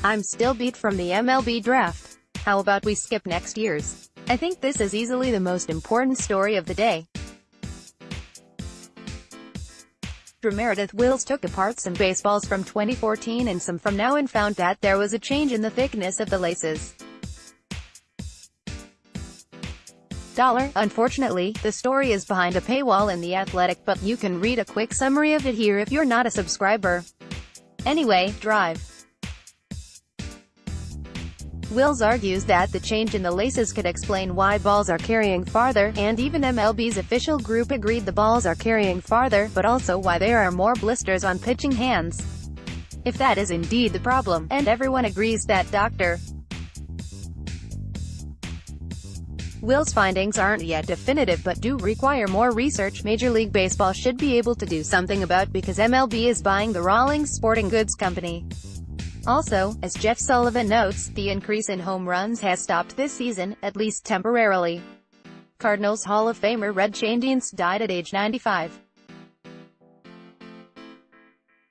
I'm still beat from the MLB draft. How about we skip next year's? I think this is easily the most important story of the day. Meredith Wills took apart some baseballs from 2014 and some from now and found that there was a change in the thickness of the laces. Unfortunately, the story is behind a paywall in The Athletic, but you can read a quick summary of it here if you're not a subscriber. Anyway, drive. Wills argues that the change in the laces could explain why balls are carrying farther, and even MLB's official group agreed the balls are carrying farther, but also why there are more blisters on pitching hands. If that is indeed the problem, and everyone agrees that Dr. Wills' findings aren't yet definitive but do require more research, Major League Baseball should be able to do something about because MLB is buying the Rawlings Sporting Goods Company. Also, as Jeff Sullivan notes, the increase in home runs has stopped this season, at least temporarily. Cardinals Hall of Famer Red Shane died at age 95.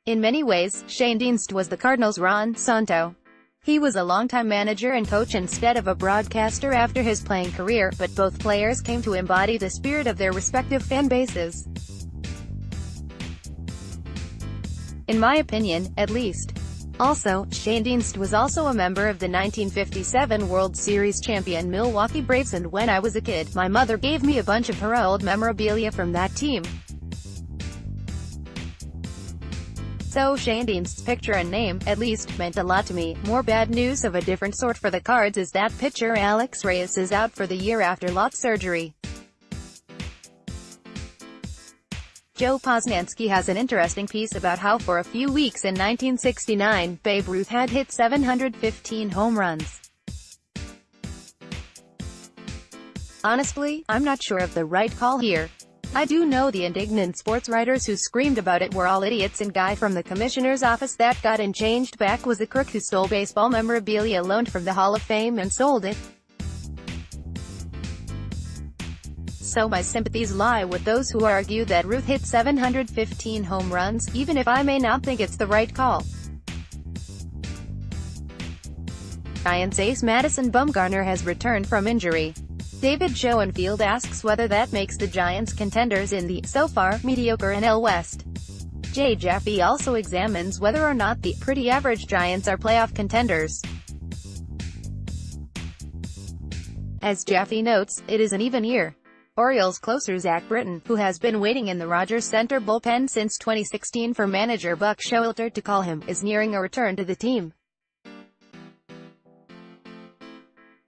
In many ways, Shane was the Cardinals' Ron Santo. He was a longtime manager and coach instead of a broadcaster after his playing career, but both players came to embody the spirit of their respective fan bases. In my opinion, at least. Also, Shane was also a member of the 1957 World Series champion Milwaukee Braves, and when I was a kid, my mother gave me a bunch of her old memorabilia from that team. So Shane's picture and name, at least, meant a lot to me. More bad news of a different sort for the Cards is that pitcher Alex Reyes is out for the year after lot surgery. Joe Posnanski has an interesting piece about how for a few weeks in 1969, Babe Ruth had hit 715 home runs. Honestly, I'm not sure of the right call here. I do know the indignant sports writers who screamed about it were all idiots, and guy from the commissioner's office that got and changed back was a crook who stole baseball memorabilia loaned from the Hall of Fame and sold it. So my sympathies lie with those who argue that Ruth hit 715 home runs, even if I may not think it's the right call. Giants ace Madison Bumgarner has returned from injury. David Schoenfield asks whether that makes the Giants contenders in the, so far, mediocre NL West. Jay Jaffe also examines whether or not the pretty average Giants are playoff contenders. As Jaffe notes, it is an even year. Orioles closer Zach Britton, who has been waiting in the Rogers Center bullpen since 2016 for manager Buck Showalter to call him, is nearing a return to the team.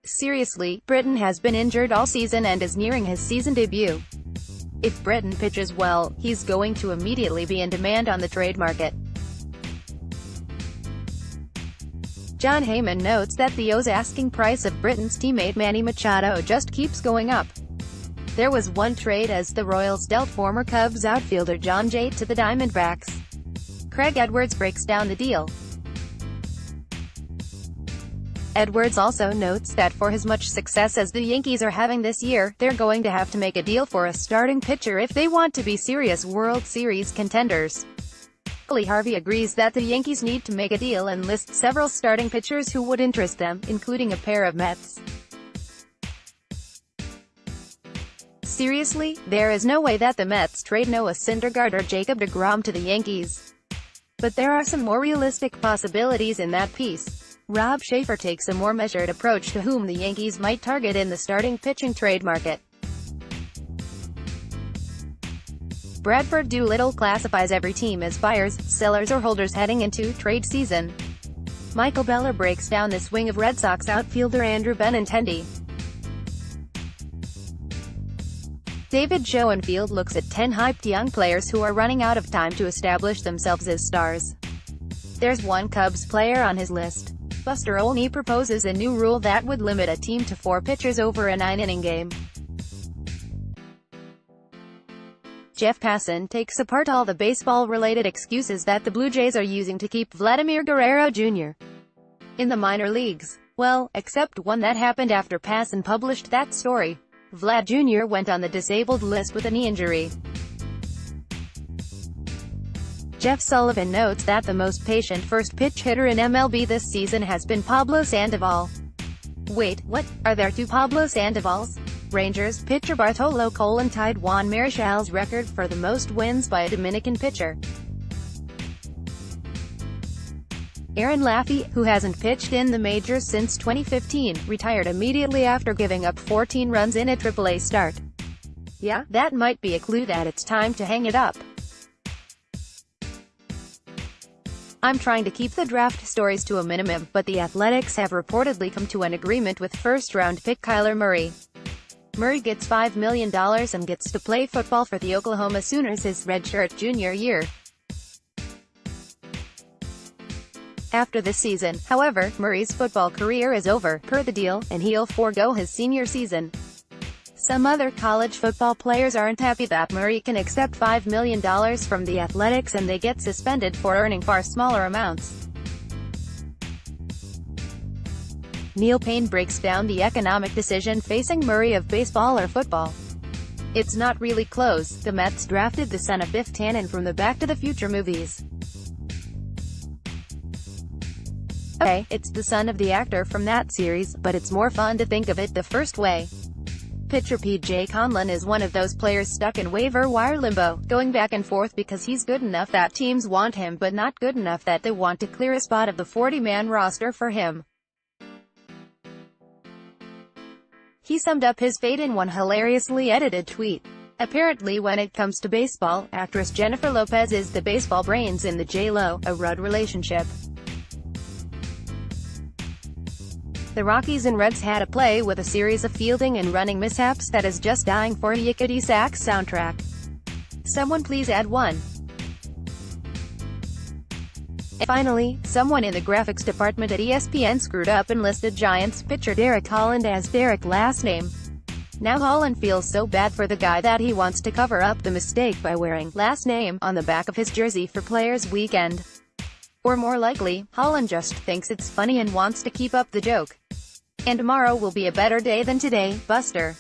Seriously, Britton has been injured all season and is nearing his season debut. If Britton pitches well, he's going to immediately be in demand on the trade market. John Heyman notes that the O's asking price of Britton's teammate Manny Machado just keeps going up. There was one trade as the Royals dealt former Cubs outfielder John Jay to the Diamondbacks. Craig Edwards breaks down the deal. Edwards also notes that for as much success as the Yankees are having this year, they're going to have to make a deal for a starting pitcher if they want to be serious World Series contenders. Lee Harvey agrees that the Yankees need to make a deal and lists several starting pitchers who would interest them, including a pair of Mets. Seriously, there is no way that the Mets trade Noah Syndergaard or Jacob deGrom to the Yankees. But there are some more realistic possibilities in that piece. Rob Schaefer takes a more measured approach to whom the Yankees might target in the starting pitching trade market. Bradford Doolittle classifies every team as buyers, sellers or holders heading into trade season. Michael Beller breaks down the swing of Red Sox outfielder Andrew Benintendi. David Schoenfield looks at 10 hyped young players who are running out of time to establish themselves as stars. There's one Cubs player on his list. Buster Olney proposes a new rule that would limit a team to 4 pitchers over a 9-inning game. Jeff Passan takes apart all the baseball-related excuses that the Blue Jays are using to keep Vladimir Guerrero Jr. in the minor leagues. Well, except one that happened after Passan published that story. Vlad Jr. went on the disabled list with a knee injury. Jeff Sullivan notes that the most patient first pitch hitter in MLB this season has been Pablo Sandoval. Wait, what? Are there two Pablo Sandovals? Rangers pitcher Bartolo Colon tied Juan Marichal's record for the most wins by a Dominican pitcher. Aaron Laffey, who hasn't pitched in the majors since 2015, retired immediately after giving up 14 runs in a AAA start. Yeah, that might be a clue that it's time to hang it up. I'm trying to keep the draft stories to a minimum, but the Athletics have reportedly come to an agreement with first-round pick Kyler Murray. Murray gets $5 million and gets to play football for the Oklahoma Sooners his redshirt junior year. After this season, however, Murray's football career is over, per the deal, and he'll forego his senior season. Some other college football players aren't happy that Murray can accept $5 million from the Athletics and they get suspended for earning far smaller amounts. Neil Payne breaks down the economic decision facing Murray of baseball or football. It's not really close. The Mets drafted the son of Biff Tannen from the Back to the Future movies. Okay, it's the son of the actor from that series, but it's more fun to think of it the first way. Pitcher P.J. Conlon is one of those players stuck in waiver wire limbo, going back and forth because he's good enough that teams want him but not good enough that they want to clear a spot of the 40-man roster for him. He summed up his fate in one hilariously edited tweet. Apparently when it comes to baseball, actress Jennifer Lopez is the baseball brains in the J.Lo, a Rudd relationship. The Rockies and Reds had a play with a series of fielding and running mishaps that is just dying for a Yickety Sax soundtrack. Someone please add one. And finally, someone in the graphics department at ESPN screwed up and listed Giants pitcher Derek Holland as Derek last name. Now Holland feels so bad for the guy that he wants to cover up the mistake by wearing last name on the back of his jersey for Players Weekend. Or more likely, Holland just thinks it's funny and wants to keep up the joke. And tomorrow will be a better day than today, Buster.